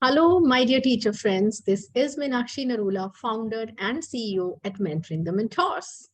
Hello, my dear teacher friends. This is Meenakshi Narula, founder and CEO at Mentoring the Mentors.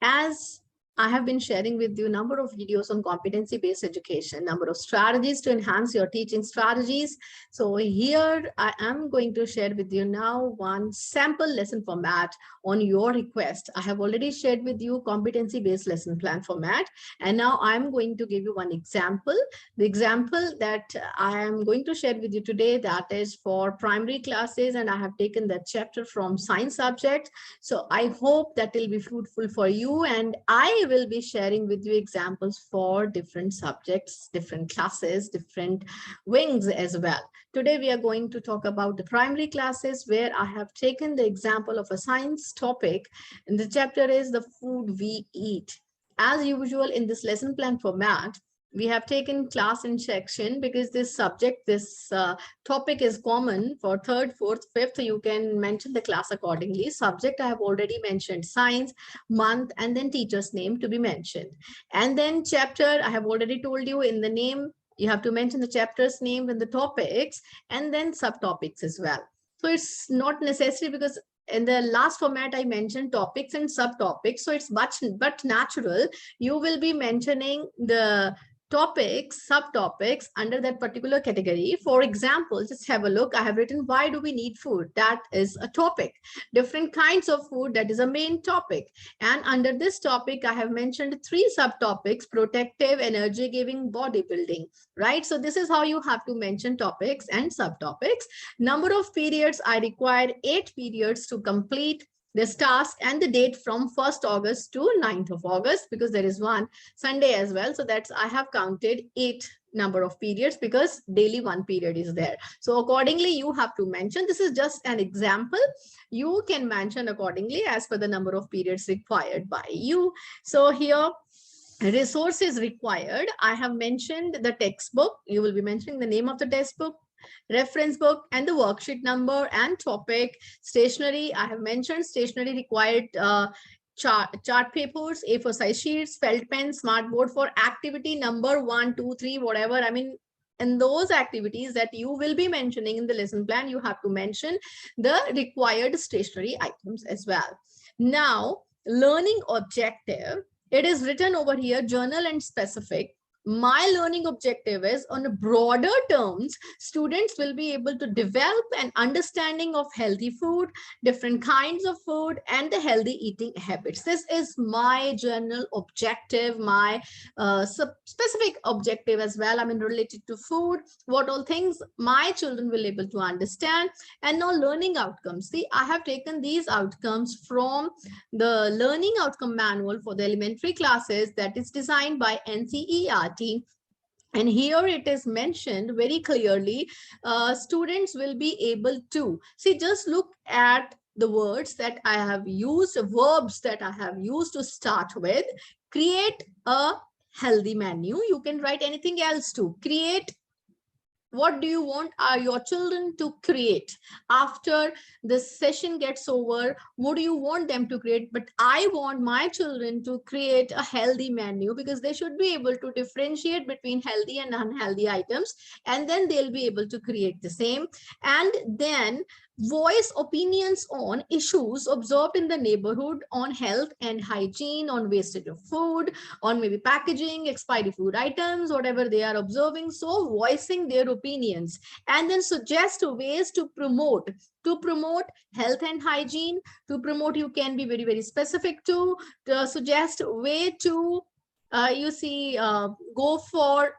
As I have been sharing with you a number of videos on competency-based education, number of strategies to enhance your teaching strategies. So here I am going to share with you now one sample lesson format on your request. I have already shared with you competency-based lesson plan format, and now I'm going to give you one example. The example that I am going to share with you today, that is for primary classes, and I have taken that chapter from science subject. So I hope that will be fruitful for you, and I will be sharing with you examples for different subjects, different classes, different wings as well. Today we are going to talk about the primary classes, where I have taken the example of a science topic, and the chapter is the food we eat. As usual in this lesson plan format, we have taken class in section because this subject, this topic is common for third, fourth, fifth. You can mention the class accordingly. Subject, I have already mentioned science, month, and then teacher's name to be mentioned. And then chapter, I have already told you in the name, you have to mention the chapter's name and the topics, and then subtopics as well. So it's not necessary, because in the last format, I mentioned topics and subtopics. So it's but natural. You will be mentioning the topics, subtopics under that particular category. For example, just have a look. I have written, why do we need food? That is a topic. Different kinds of food, that is a main topic. And under this topic, I have mentioned 3 subtopics: protective, energy giving, bodybuilding, right? So this is how you have to mention topics and subtopics. Number of periods, I require 8 periods to complete this task, and the date from 1st August to 9th of August, because there is one Sunday as well. So that's, I have counted 8 number of periods, because daily 1 period is there. So accordingly, you have to mention. This is just an example. You can mention accordingly as per the number of periods required by you. So here, resources required, I have mentioned the textbook. You will be mentioning the name of the textbook, reference book, and the worksheet number and topic. Stationery, I have mentioned stationery required, chart papers, A4 size sheets, felt pen, smart board for activity number 1, 2, 3, whatever. I mean, in those activities that you will be mentioning in the lesson plan, you have to mention the required stationery items as well. Now, learning objective, it is written over here, journal and specific. My learning objective is, on broader terms, students will be able to develop an understanding of healthy food, different kinds of food, and the healthy eating habits. This is my general objective, my specific objective as well. I mean, related to food, what all things my children will be able to understand. And now learning outcomes. See, I have taken these outcomes from the learning outcome manual for the elementary classes that is designed by NCERT. And here it is mentioned very clearly, students will be able to, see, just look at the words that I have used, verbs that I have used to start with. Create a healthy menu. You can write anything else too. Create. What do you want your children to create after this session gets over? What do you want them to create? But I want my children to create a healthy menu, because they should be able to differentiate between healthy and unhealthy items, and then they'll be able to create the same. And then voice opinions on issues observed in the neighborhood, on health and hygiene, on wastage of food, on maybe packaging, expiry food items, whatever they are observing. So voicing their opinions, and then suggest ways to promote health and hygiene. To promote, you can be very, very specific to suggest a way to go for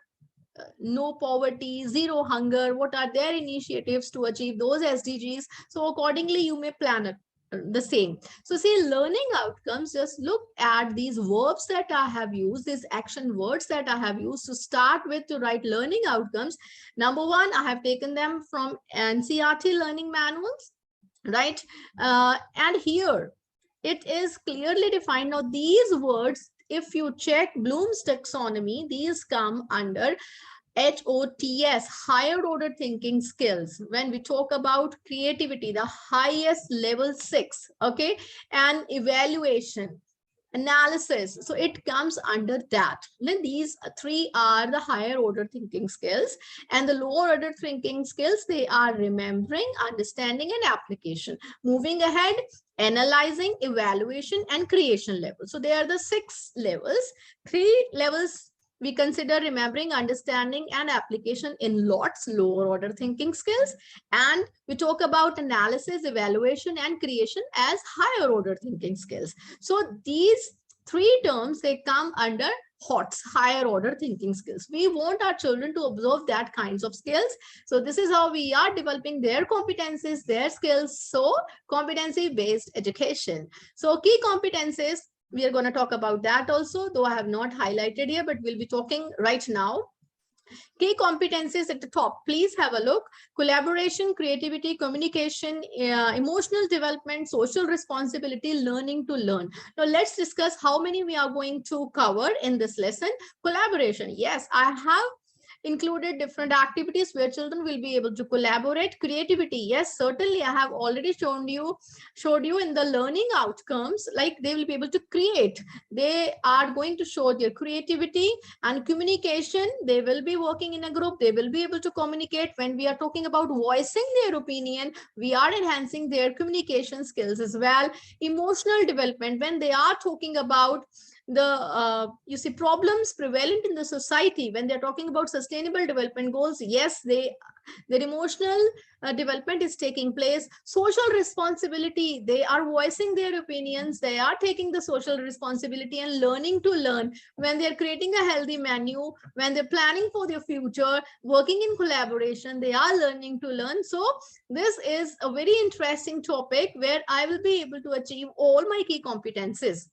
no poverty, zero hunger. What are their initiatives to achieve those SDGs? So accordingly, you may plan it the same. So see, learning outcomes, just look at these verbs that I have used, these action words that I have used to start with to write learning outcomes. Number 1, I have taken them from NCERT learning manuals, right? And here it is clearly defined. Now these words, if you check Bloom's taxonomy, these come under HOTS, higher order thinking skills. When we talk about creativity, the highest level 6, okay, and evaluation, analysis. So it comes under that. Then these three are the higher order thinking skills, and the lower order thinking skills, they are remembering, understanding, and application. Moving ahead, analyzing, evaluation, and creation level. So they are the 6 levels. 3 levels we consider remembering, understanding, and application in lots, lower order thinking skills. And we talk about analysis, evaluation, and creation as higher order thinking skills. So these 3 terms, they come under HOTS, higher order thinking skills. We want our children to observe that kinds of skills. So this is how we are developing their competencies, their skills. So competency-based education. So key competencies, we are going to talk about that also, though I have not highlighted here, but we'll be talking right now. Key competencies at the top, please have a look. Collaboration, creativity, communication, emotional development, social responsibility, learning to learn. Now let's discuss how many we are going to cover in this lesson. Collaboration, yes, I have included different activities where children will be able to collaborate. Creativity, yes, certainly I have already showed you in the learning outcomes, like they will be able to create. They are going to show their creativity. And communication, they will be working in a group, they will be able to communicate. When we are talking about voicing their opinion, we are enhancing their communication skills as well. Emotional development, when they are talking about the you see problems prevalent in the society, when they're talking about sustainable development goals, yes, their emotional development is taking place. Social responsibility, they are voicing their opinions, they are taking the social responsibility. And learning to learn, when they're creating a healthy menu, when they're planning for their future, working in collaboration, they are learning to learn. So this is a very interesting topic where I will be able to achieve all my key competencies.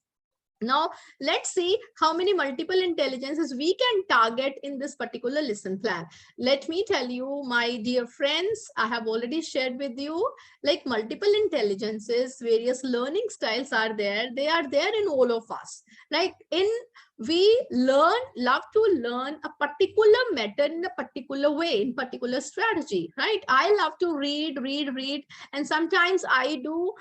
Now, let's see how many multiple intelligences we can target in this particular lesson plan. Let me tell you, my dear friends, I have already shared with you, like multiple intelligences, various learning styles are there. They are there in all of us. Like we love to learn a particular method in a particular way, in particular strategy, right? I love to read, and sometimes I do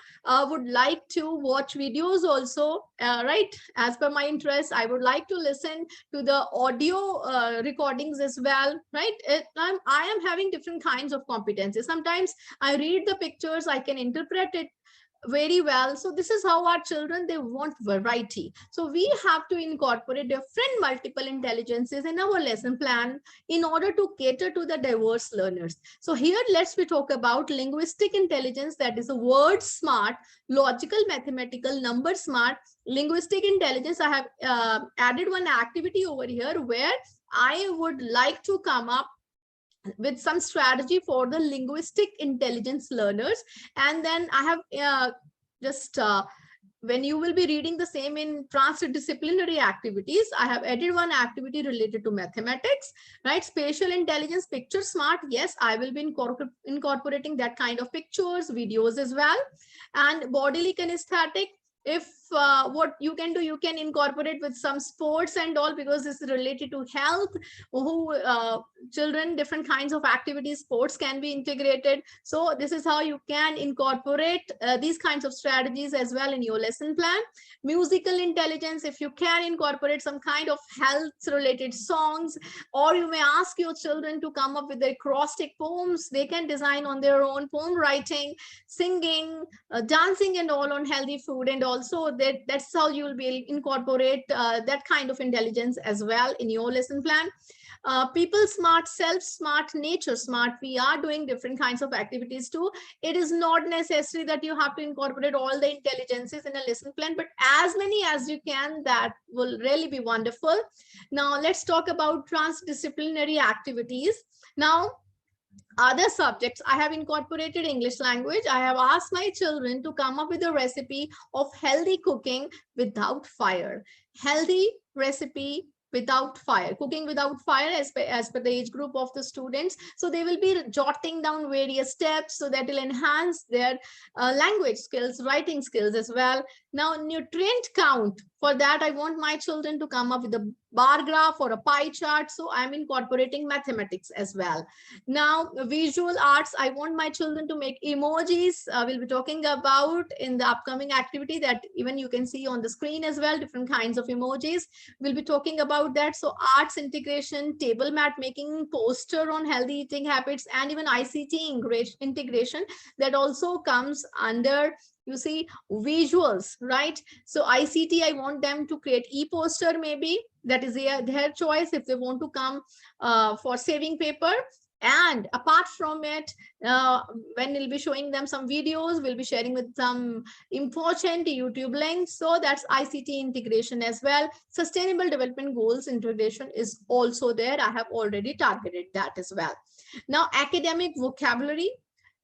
would like to watch videos also, right? As per my interest, I would like to listen to the audio recordings as well, right? I am having different kinds of competencies. Sometimes I read the pictures, I can interpret it very well. So this is how our children, they want variety. So we have to incorporate different multiple intelligences in our lesson plan in order to cater to the diverse learners. So here let's we talk about linguistic intelligence, that is a word smart, logical, mathematical, number smart. Linguistic intelligence, I have added one activity over here where I would like to come up with some strategy for the linguistic intelligence learners. And then I have when you will be reading the same in transdisciplinary activities, I have added one activity related to mathematics, right? Spatial intelligence, picture smart, yes, I will be incorporating that kind of pictures, videos as well. And bodily kinesthetic, if what you can do, you can incorporate with some sports and all, because this is related to health. Children, different kinds of activities, sports can be integrated. So this is how you can incorporate these kinds of strategies as well in your lesson plan. Musical intelligence, if you can incorporate some kind of health related songs, or you may ask your children to come up with their acrostic poems, they can design on their own, poem writing, singing, dancing and all on healthy food. And also that's how you will be incorporate that kind of intelligence as well in your lesson plan. People smart, self smart, nature smart, we are doing different kinds of activities too. It is not necessary that you have to incorporate all the intelligences in a lesson plan, but as many as you can, that will really be wonderful. Now let's talk about transdisciplinary activities. Now, other subjects, I have incorporated English language. I have asked my children to come up with a recipe of healthy cooking without fire. Healthy recipe without fire, cooking without fire as per the age group of the students. So they will be jotting down various steps, so that will enhance their language skills, writing skills as well. Now, nutrient count. For that, I want my children to come up with a bar graph or a pie chart. So I'm incorporating mathematics as well. Now, visual arts, I want my children to make emojis. We'll be talking about in the upcoming activity that even you can see on the screen as well, different kinds of emojis. We'll be talking about that. So arts integration, table mat making, poster on healthy eating habits, and even ICT integration, that also comes under, you see, visuals, right? So ICT, I want them to create e-poster, maybe that is their choice if they want to come for saving paper. And apart from it, when we'll be showing them some videos, we'll be sharing with some important YouTube links. So that's ICT integration as well. Sustainable development goals integration is also there. I have already targeted that as well. Now, academic vocabulary,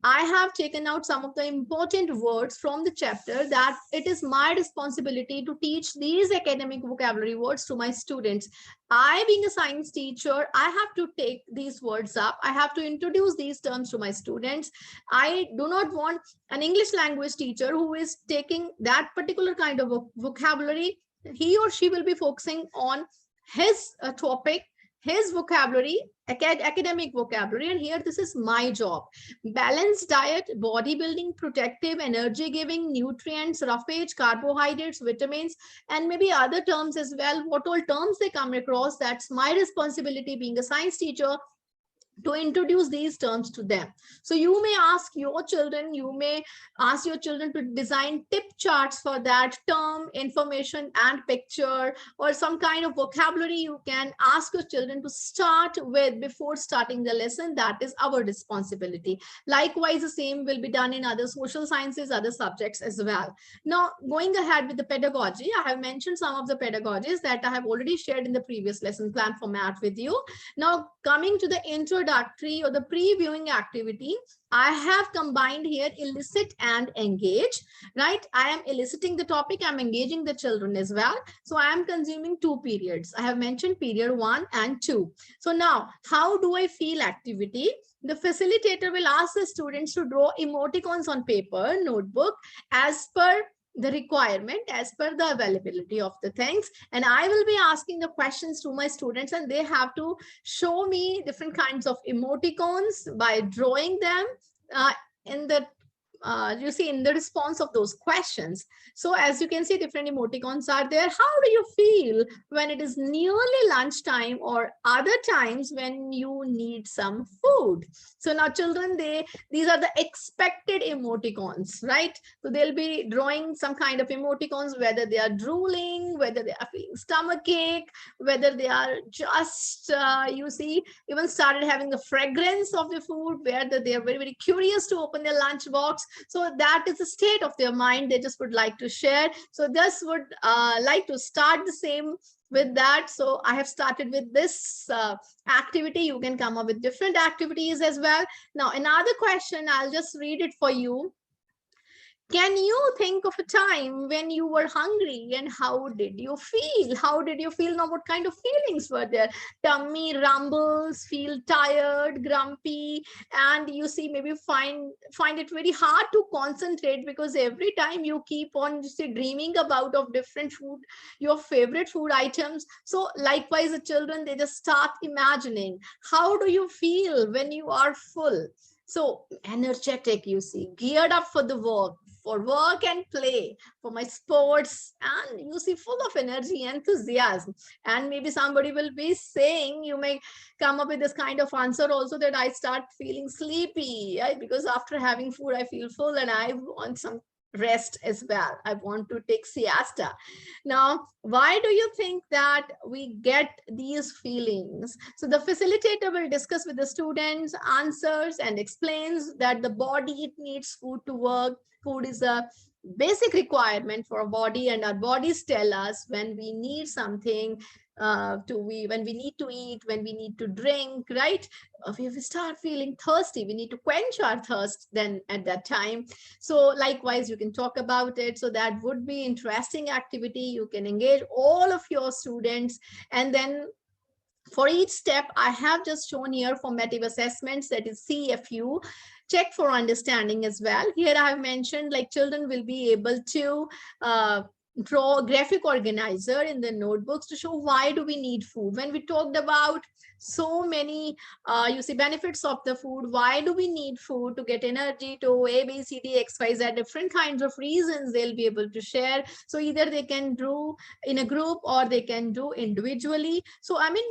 I have taken out some of the important words from the chapter that it is my responsibility to teach these academic vocabulary words to my students. I, being a science teacher, I have to take these words up. I have to introduce these terms to my students. I do not want an English language teacher who is taking that particular kind of vocabulary. He or she will be focusing on his topic, his vocabulary, academic vocabulary, and here this is my job. Balanced diet, bodybuilding, protective, energy giving, nutrients, roughage, carbohydrates, vitamins, and maybe other terms as well. What all terms they come across, that's my responsibility being a science teacher to introduce these terms to them. So you may ask your children, to design tip charts for that term, information and picture, or some kind of vocabulary you can ask your children to start with before starting the lesson. That is our responsibility. Likewise, the same will be done in other social sciences, other subjects as well. Now, going ahead with the pedagogy, I have mentioned some of the pedagogies that I have already shared in the previous lesson plan format with you. Now, coming to the introductory or the previewing activity, I have combined here elicit and engage, right? I am eliciting the topic, I'm engaging the children as well. So I am consuming 2 periods. I have mentioned period 1 and 2. So now, how do I feel activity? The facilitator will ask the students to draw emoticons on paper, notebook, as per the requirement, as per the availability of the things. And I will be asking the questions to my students, and they have to show me different kinds of emoticons by drawing them in the you see, in the response of those questions. So as you can see, different emoticons are there. How do you feel when it is nearly lunchtime or other times when you need some food? So now children, these are the expected emoticons, right? So they'll be drawing some kind of emoticons, whether they are drooling, whether they are feeling stomachache, whether they are just, you see, even started having the fragrance of the food, whether they are very, very curious to open their lunch box. So that is the state of their mind they just would like to share. So just would like to start the same with that. So I have started with this activity. You can come up with different activities as well. Now, another question, I'll just read it for you. Can you think of a time when you were hungry and how did you feel? How did you feel? Now, what kind of feelings were there? Tummy rumbles, feel tired, grumpy, and you see, maybe find it very hard to concentrate because every time you keep on dreaming about of different food, your favorite food items. So likewise, the children, they just start imagining, how do you feel when you are full? So energetic, you see, geared up for the work, for work and play, for my sports, and you see, full of energy, enthusiasm. And maybe somebody will be saying, you may come up with this kind of answer also, that I start feeling sleepy, right? Because after having food, I feel full and I want some rest as well. I want to take siesta. Now, why do you think that we get these feelings? So the facilitator will discuss with the students, answers, and explains that the body, it needs food to work. Food is a basic requirement for our body, and our bodies tell us when we need something when we need to eat, when we need to drink, right? If we start feeling thirsty, we need to quench our thirst then at that time. So likewise, you can talk about it. So that would be interesting activity. You can engage all of your students, and then For each step, I have just shown here formative assessments, that is CFU, check for understanding as well. Here I have mentioned like children will be able to draw a graphic organizer in the notebooks to show why do we need food. When we talked about so many you see benefits of the food, why do we need food to get energy, to A, B, C, D, X, Y, Z, different kinds of reasons they'll be able to share. So either they can do in a group or they can do individually. So I mean,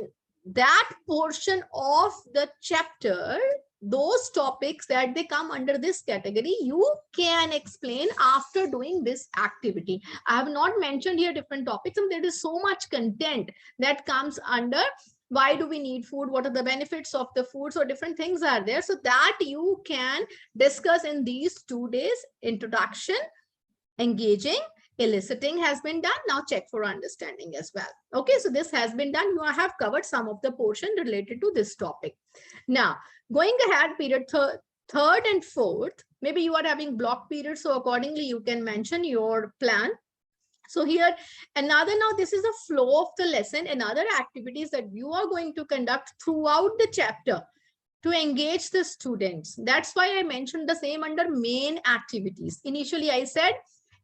that portion of the chapter, those topics that they come under this category, you can explain after doing this activity. I have not mentioned here different topics, and there is so much content that comes under why do we need food, what are the benefits of the food, so different things are there, so that you can discuss in these 2 days. Introduction, engaging, eliciting has been done. Now check for understanding as well. Okay, so this has been done. You have covered some of the portion related to this topic. Now going ahead, period third and fourth, maybe you are having block periods, so accordingly you can mention your plan. So here another, now this is the flow of the lesson, another activities that you are going to conduct throughout the chapter to engage the students. That's why I mentioned the same under main activities. Initially I said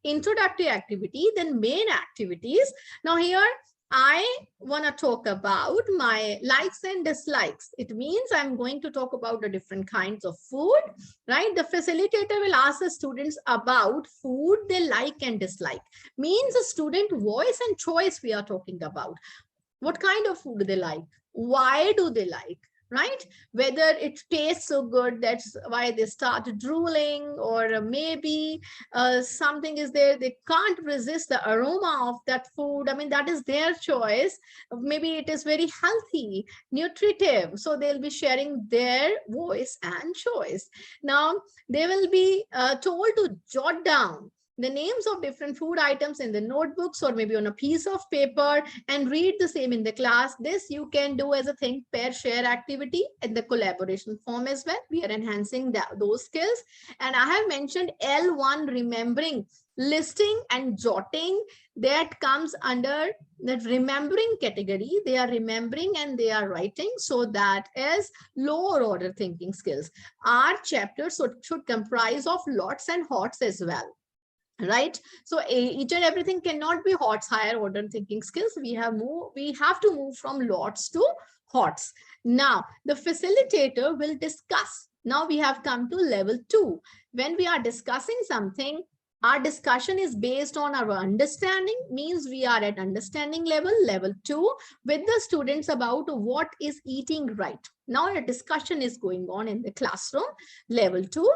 introductory activity, then main activities. Now here I want to talk about my likes and dislikes. It means I'm going to talk about the different kinds of food, right? The facilitator will ask the students about food they like and dislike. Means a student voice and choice we are talking about. What kind of food they like? Why do they like? Right? Whether it tastes so good, that's why they start drooling, or maybe something is there, they can't resist the aroma of that food. I mean, that is their choice. Maybe it is very healthy, nutritive. So they'll be sharing their voice and choice. Now, they will be told to jot down the names of different food items in the notebooks or maybe on a piece of paper and read the same in the class. This you can do as a think, pair, share activity in the collaboration form as well. We are enhancing those skills. And I have mentioned L1, remembering, listing and jotting. That comes under the remembering category. They are remembering and they are writing. So that is lower order thinking skills. Our chapter should comprise of lots and hots as well. Right? So each and everything cannot be HOTS, higher order thinking skills. We have to move from lots to HOTS. Now the facilitator will discuss. Now we have come to level 2. When we are discussing something, our discussion is based on our understanding, means we are at understanding level 2, with the students about what is eating right. Now a discussion is going on in the classroom, level 2.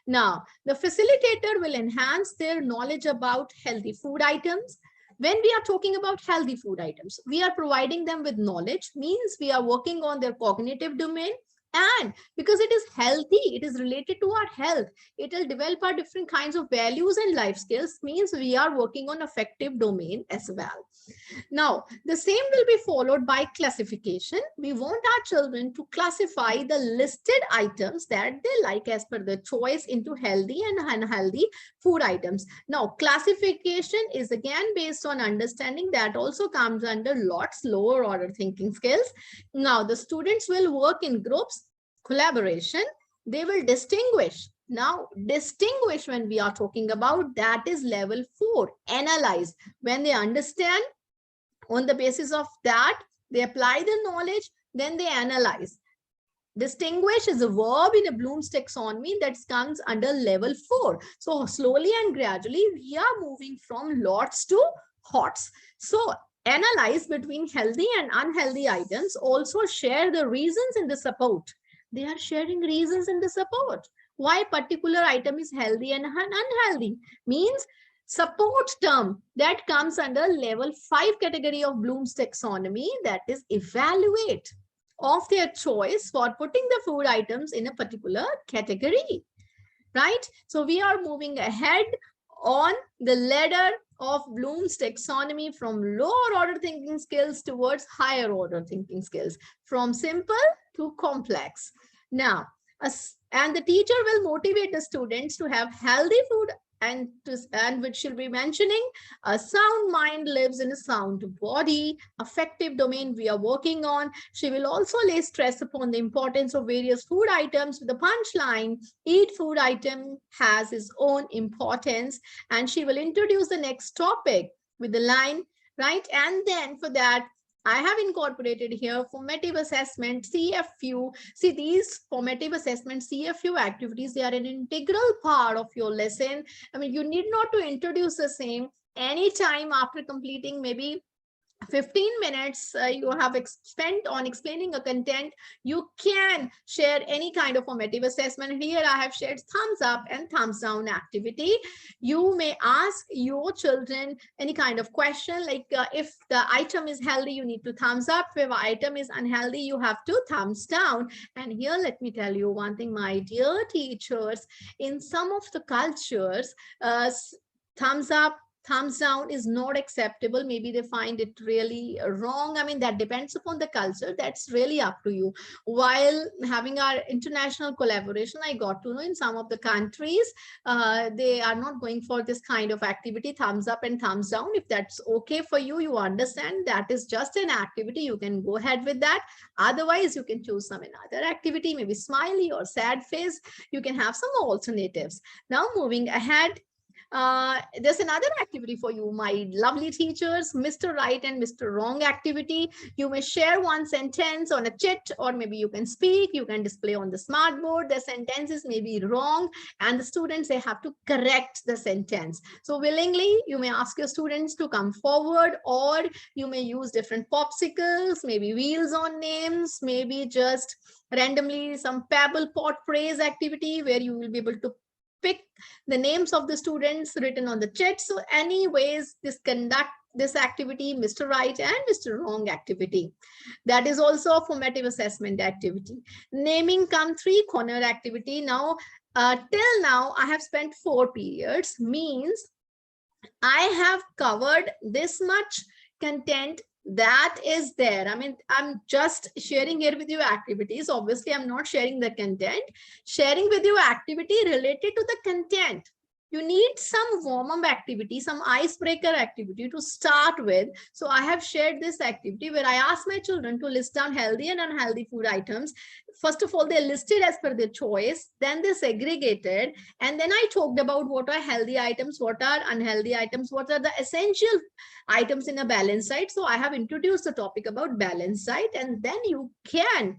Now the facilitator will enhance their knowledge about healthy food items. When we are talking about healthy food items, we are providing them with knowledge, means we are working on their cognitive domain. And because it is healthy, it is related to our health, it will develop our different kinds of values and life skills, means we are working on affective domain as well. Now, the same will be followed by classification. We want our children to classify the listed items that they like as per their choice into healthy and unhealthy food items. Now, classification is again based on understanding. That also comes under lots, lower order thinking skills. Now, the students will work in groups, collaboration. They will distinguish. Now, distinguish, when we are talking about, that is level 4, analyze. When they understand, on the basis of that, they apply the knowledge, then they analyze. Distinguish is a verb in a Bloom's taxonomy that comes under level 4. So slowly and gradually, we are moving from lots to HOTS. So analyze between healthy and unhealthy items, also share the reasons in the support. They are sharing reasons in the support. Why particular item is healthy and unhealthy, means support term that comes under level 5 category of Bloom's taxonomy, that is evaluate of their choice for putting the food items in a particular category, right? So we are moving ahead on the ladder of Bloom's taxonomy from lower order thinking skills towards higher order thinking skills, from simple to complex. Now, and the teacher will motivate the students to have healthy food and which she'll be mentioning a sound mind lives in a sound body, affective domain we are working on. She will also lay stress upon the importance of various food items with the punchline, each food item has its own importance, and she will introduce the next topic with the line, right? And then for that, I have incorporated here formative assessment, CFU. See, these formative assessment, CFU activities, they are an integral part of your lesson. I mean, you need not to introduce the same anytime after completing maybe 15 minutes you have spent on explaining a content. You can share any kind of formative assessment. Here I have shared thumbs up and thumbs down activity. You may ask your children any kind of question, like if the item is healthy, you need to thumbs up. If the item is unhealthy, you have to thumbs down. And here, let me tell you one thing, my dear teachers, in some of the cultures, thumbs up, thumbs down is not acceptable. Maybe they find it really wrong. I mean, that depends upon the culture. That's really up to you. While having our international collaboration, I got to know in some of the countries, they are not going for this kind of activity, thumbs up and thumbs down. If that's okay for you, you understand that is just an activity. You can go ahead with that. Otherwise, you can choose some another activity, maybe smiley or sad face. You can have some alternatives. Now, moving ahead, there's another activity for you, my lovely teachers, Mr. Right and Mr. Wrong activity. You may share one sentence on a chit, or maybe you can speak, you can display on the smart board. The sentences may be wrong and the students, they have to correct the sentence. So willingly, you may ask your students to come forward, or you may use different popsicles, maybe wheels on names, maybe just randomly some pebble pot phrase activity where you will be able to pick the names of the students written on the chat. So anyways, this activity, Mr. Right and Mr. Wrong activity. That is also a formative assessment activity. Naming come three corner activity. Now, till now, I have spent 4 periods, means I have covered this much content that is there. I mean, I'm just sharing here with you activities. Obviously, I'm not sharing the content. Sharing with you activity related to the content. You need some warm-up activity, some icebreaker activity to start with. So I have shared this activity where I asked my children to list down healthy and unhealthy food items. First of all, they listed as per their choice. Then they segregated. And then I talked about what are healthy items, what are unhealthy items, what are the essential items in a balanced diet. So I have introduced the topic about balanced diet, and then you can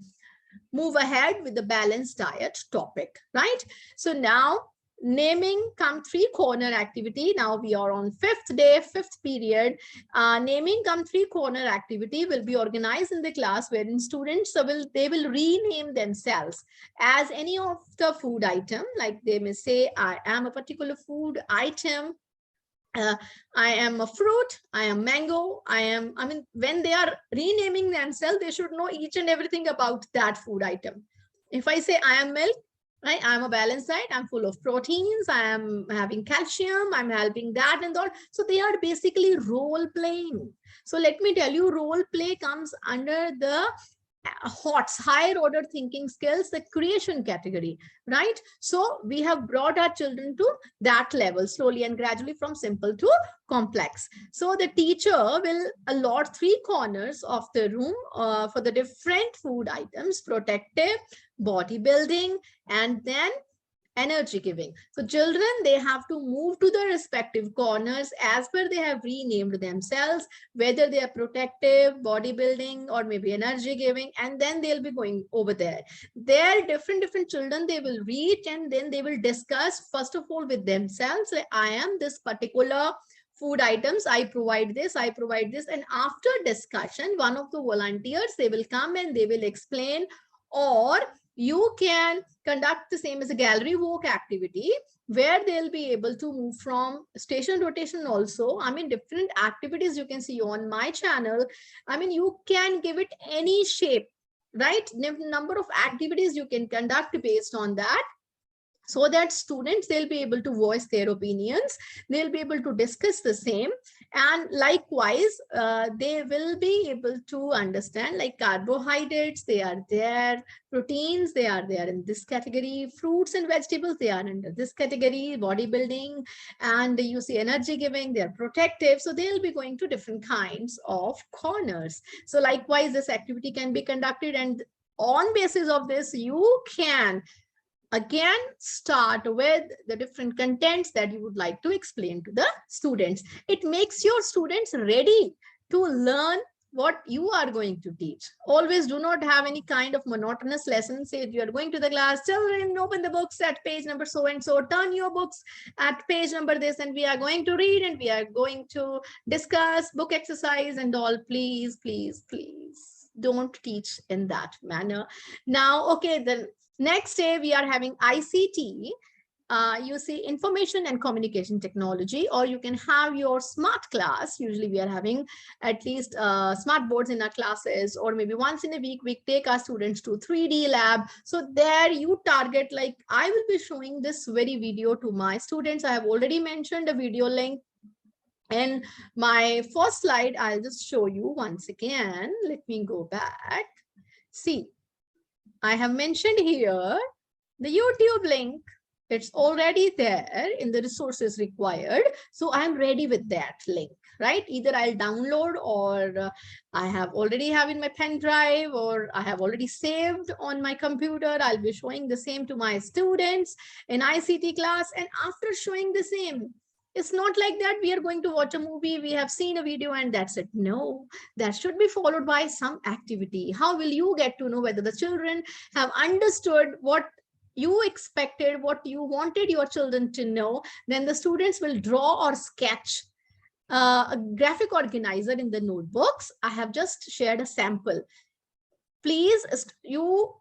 move ahead with the balanced diet topic, right? So now, naming come three corner activity. Now we are on 5th day, 5th period. Naming come three corner activity will be organized in the class wherein students they will rename themselves as any of the food item. Like they may say, I am a particular food item. I am a fruit, I am mango, I mean, when they are renaming themselves, they should know each and everything about that food item. If I say I am milk, right? I'm a balanced diet. I'm full of proteins. I am having calcium. I'm helping that and all. So they are basically role playing. So let me tell you, role play comes under the HOTS, higher order thinking skills, the creation category, right? So we have brought our children to that level slowly and gradually from simple to complex. So the teacher will allot 3 corners of the room for the different food items: protective, bodybuilding, and then energy giving. So children, they have to move to the respective corners as per they have renamed themselves, whether they are protective, bodybuilding, or maybe energy giving, and then they'll be going over there. There, different children, they will reach and then they will discuss first of all with themselves, like, I am this particular food items, I provide this, I provide this. And after discussion, one of the volunteers, they will come and they will explain, or you can conduct the same as a gallery walk activity where they'll be able to move from station rotation also. I mean, different activities you can see on my channel. I mean, you can give it any shape, right? Number of activities you can conduct based on that. so that students, they'll be able to voice their opinions, they'll be able to discuss the same, and likewise they will be able to understand, like carbohydrates, they are there, proteins, they are there in this category, fruits and vegetables, they are under this category, bodybuilding, and you see energy giving, they are protective, so they'll be going to different kinds of corners. So likewise this activity can be conducted, and on basis of this you can again start with the different contents that you would like to explain to the students. It makes your students ready to learn what you are going to teach. Always do not have any kind of monotonous lessons. Say you are going to the class, children, open the books at page number so and so, turn your books at page number this, and we are going to read and we are going to discuss book exercise and all. Please, please, please don't teach in that manner. Now, okay, then next day, we are having ICT, you see information and communication technology, or you can have your smart class. Usually we are having at least smart boards in our classes, or maybe once in a week, we take our students to 3D lab. So there you target, like I will be showing this very video to my students. I have already mentioned a video link in my first slide. I'll just show you once again. Let me go back. See, I have mentioned here the YouTube link. It's already there in the resources required. So I'm ready with that link, right? Either I'll download, or I have already have in my pen drive, or I have already saved on my computer. I'll be showing the same to my students in ICT class. And after showing the same, it's not like that we are going to watch a movie, we have seen a video and that's it. No, that should be followed by some activity. How will you get to know whether the children have understood what you expected, what you wanted your children to know? Then the students will draw or sketch a graphic organizer in the notebooks. I have just shared a sample. Please, you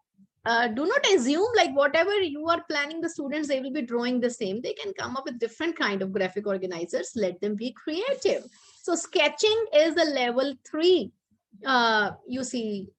do not assume like whatever you are planning the students, they will be drawing the same. They can come up with different kind of graphic organizers. Let them be creative. So sketching is a level 3. You see,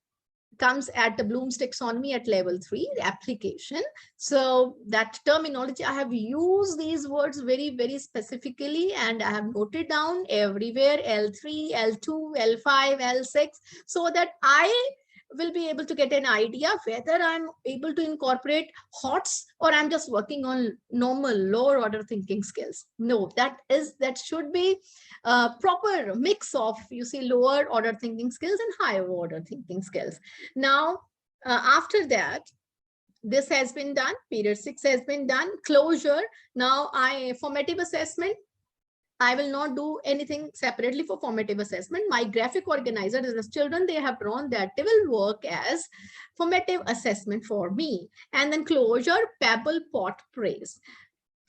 comes at the Bloom's taxonomy at level 3, the application. So that terminology, I have used these words very, very specifically, and I have noted down everywhere L3, L2, L5, L6, so that I will be able to get an idea whether I'm able to incorporate HOTS or I'm just working on normal lower order thinking skills. No, that should be a proper mix of, you see, lower order thinking skills and higher order thinking skills. Now, after that, this has been done. Period 6 has been done. Closure. Now, formative assessment. I will not do anything separately for formative assessment. My graphic organizer is the children, they have drawn that, they will work as formative assessment for me. And then closure, pebble, pot, praise.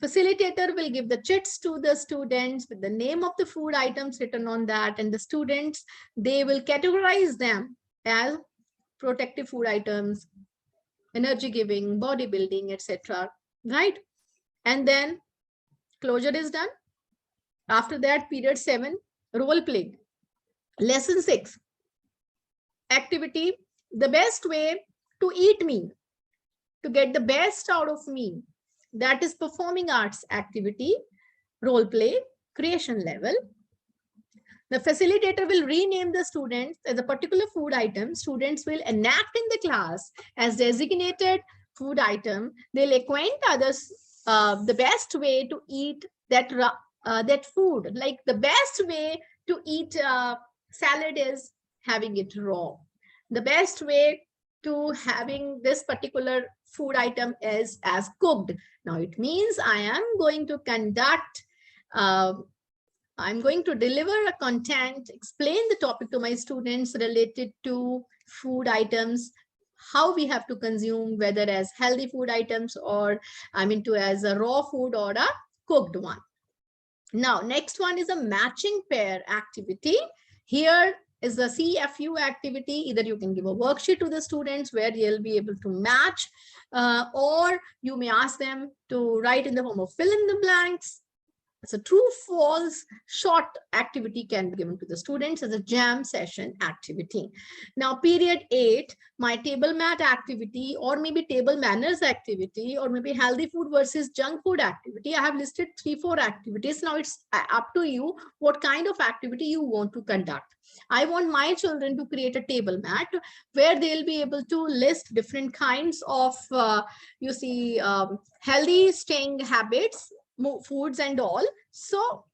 Facilitator will give the chits to the students with the name of the food items written on that, and the students, they will categorize them as protective food items, energy giving, bodybuilding, etc. Right? And then closure is done. After that, period 7, role play. Lesson 6, activity, the best way to eat me, to get the best out of me. That is performing arts activity, role play, creation level. The facilitator will rename the students as a particular food item. Students will enact in the class as designated food item. They'll acquaint others the best way to eat that food. Like the best way to eat salad is having it raw. The best way to having this particular food item is as cooked. Now it means I am going to conduct, I'm going to deliver a content, explain the topic to my students related to food items, how we have to consume, whether as healthy food items or as a raw food or a cooked one. Now, next one is a matching pair activity. Here is the CFU activity. Either you can give a worksheet to the students where you'll be able to match, or you may ask them to write in the form of fill in the blanks. as a true false short activity can be given to the students as a jam session activity. Now period 8, my table mat activity, or maybe table manners activity, or maybe healthy food versus junk food activity. I have listed 3-4 activities. Now it's up to you what kind of activity you want to conduct. I want my children to create a table mat where they'll be able to list different kinds of healthy staying habits, foods and all. So